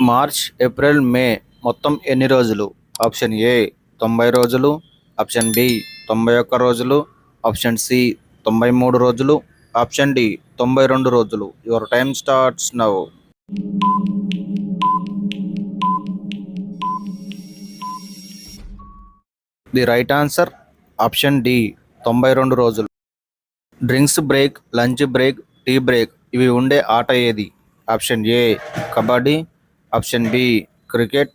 March, April, మే మొత్తం ఎన్ని రోజులు? ఆప్షన్ ఏ 90 రోజులు, ఆప్షన్ బి 91 రోజులు, ఆప్షన్ సి 93 రోజులు, ఆప్షన్ డి 92 రోజులు. Your time starts now. The right answer option D 92 రోజులు. Drinks break, lunch break, tea break ఇవి ఉండే ఆట ఏది? Option A kabaddi, option B cricket,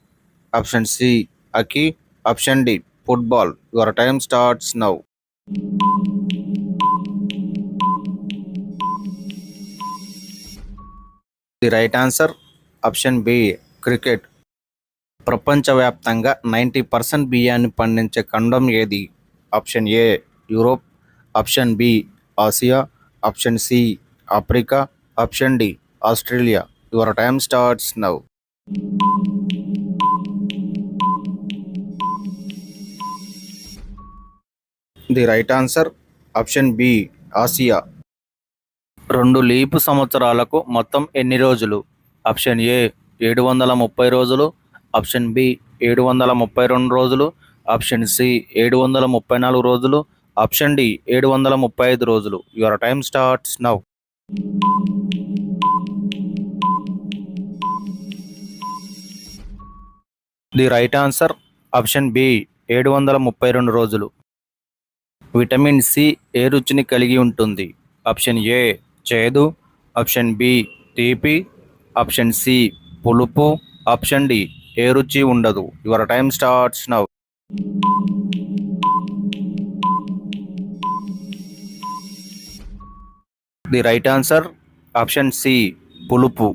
option C hockey, option D football. Your time starts now. The right answer option B cricket. ప్రపంచవ్యాప్తంగా 90% బియ్యాన్ని పండించే ఖండం ఏది? Option A Europe, option B Asia, option C Africa, option D Australia. Your time starts now. The right answer option B Asia. 2 leap సంవత్సరాలకు మొత్తం ఎన్ని రోజులు? Option A 730 రోజులు, ఆప్షన్ బి 732 రోజులు, ఆప్షన్ సి 734 రోజులు, ఆప్షన్ డి 735 రోజులు. Your time starts now. The right answer option B 732 రోజులు. Vitamin C ఏ రుచిని కలిగి ఉంటుంది? ఆప్షన్ ఏ చేదు, ఆప్షన్ బి తీపి, ఆప్షన్ సి పులుపు, ఆప్షన్ డి ఏ రుచి ఉండదు. Your time starts now. The right answer option C పులుపు.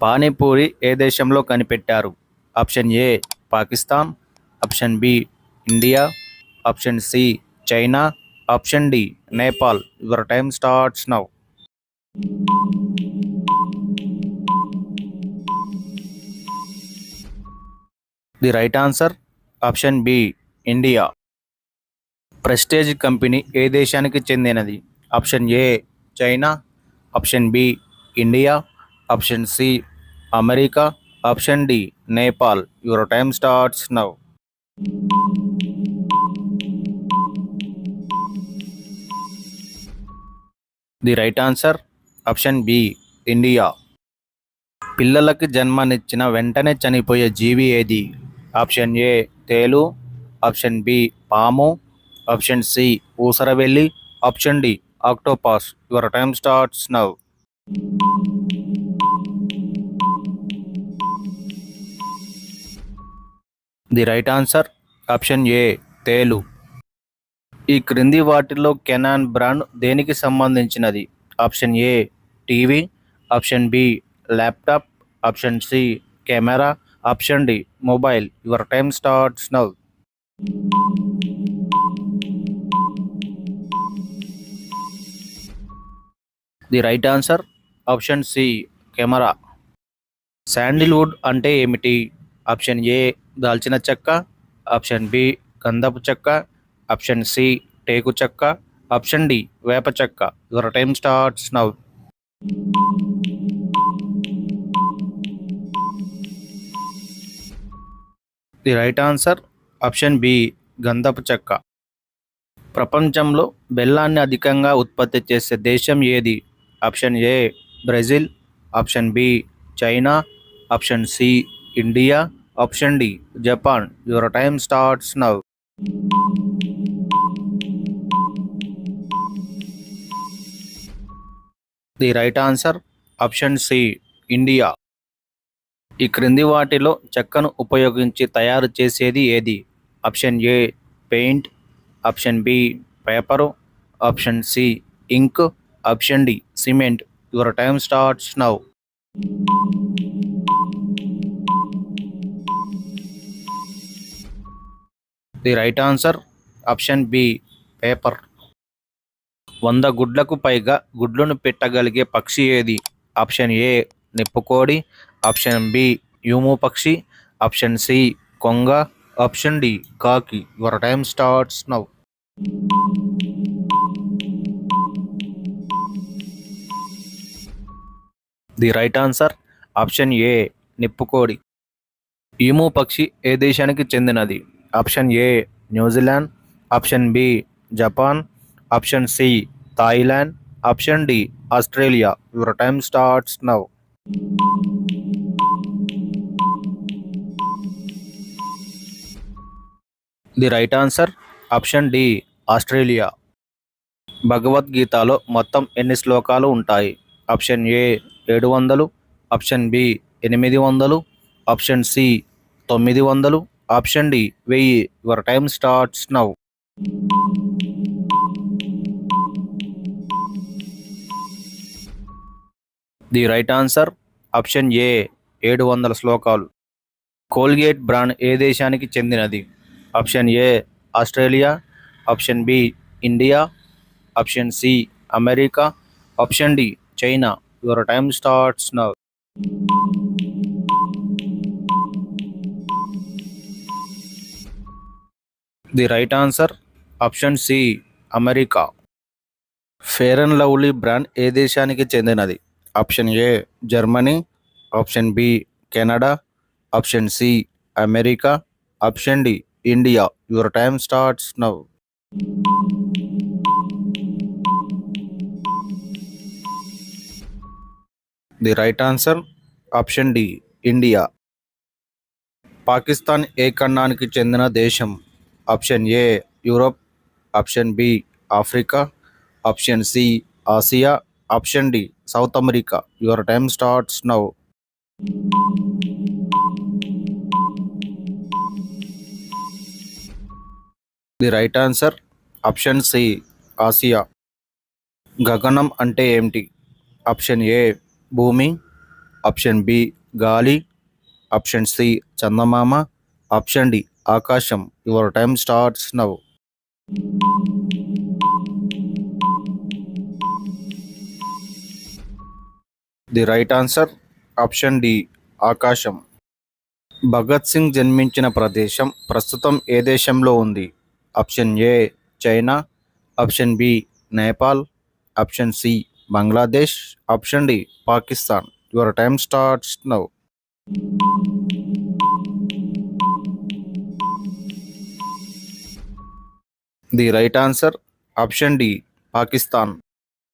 పానీపూరి ఏ దేశంలో కనిపెట్టారు? Option A Pakistan, option B India, option C China, option D Nepal. Your time starts now. The right answer option B India. Prestige company ఏ దేశానికి చెందినది? Option A China, option B India, option C America, option D Nepal. Your time starts now. The right answer option B India. పిల్లలకి జన్మనిచ్చిన వెంటనే చనిపోయే జీవి ఏది? Option A తేలు, ఆప్షన్ బి పాము, ఆప్షన్ సి ఊసరవెల్లి, option D octopus. Your time starts now. The right answer option A తేలు. ఈ క్రింది వాటిలో కెనాన్ బ్రాండ్ దేనికి సంబంధించినది? Option A TV, option B laptop, option C camera, option D mobile. Your time starts now. The right answer option C camera. Sandalwood అంటే ఏమిటి? Option ఏ దాల్చిన చెక్క, ఆప్షన్ బి గంధపు చెక్క, ఆప్షన్ సి టేకు చెక్క, ఆప్షన్ డి వేప చెక్క. Your time starts now. The right answer option B గంధపు చెక్క. ప్రపంచంలో బెల్లాన్ని అధికంగా ఉత్పత్తి చేసే దేశం ఏది? Option A Brazil, option B China, option C India, option D Japan. Your time starts now. The right answer option C India. ఈ క్రింది వాటిలో చెక్కను ఉపయోగించి తయారు చేసేది ఏది? Option A paint, option B paper, option C ink, option D cement. Your time starts now. The right answer option B paper. 100 గుడ్లకు పైగా గుడ్లను పెట్టగలిగే పక్షి ఏది? ఆప్షన్ ఏ నిప్పుకోడి, ఆప్షన్ బి యూము పక్షి, ఆప్షన్ సి కొంగ, ఆప్షన్ డి కాకి. Your time starts now. The right answer option A నిప్పుకోడి. ఈము పక్షి ఏ దేశానికి చెందినది? Option A New Zealand, option B Japan, option C Thailand, option D Australia. Your time starts now. The right answer option D Australia. భగవద్గీతలో మొత్తం ఎన్ని శ్లోకాలు ఉంటాయి? Option A 700, option B 800, option C 900, option D 1000. Your time starts now. The right answer option A 700 శ్లోకాలు. Colgate brand ఏ దేశానికి చెందినది? Option A Australia, option B India, option C America, option D China. Your time starts now. The right answer option C America. Fair and Lovely brand ఏ దేశానికి చెందినది? Option A Germany, option B Canada, option C America, option D India. Your time starts now. The right answer option D India. Pakistan ఏ ఖండానికి చెందిన దేశం? Option A Europe, option B Africa, option C Asia, option D South America. Your time starts now. The right answer option C Asia. గగనం అంటే ఏమిటి? Option A భూమి, option B గాలి, option C చందమామ, ఆప్షన్ డి ఆకాశం. Your time starts now. The right answer option D ఆకాశం. భగత్ సింగ్ జన్మించిన ప్రదేశం ప్రస్తుతం ఏ దేశంలో ఉంది? Option A China, option B Nepal, option C Bangladesh, option D Pakistan. Your time starts now. The right answer option D Pakistan.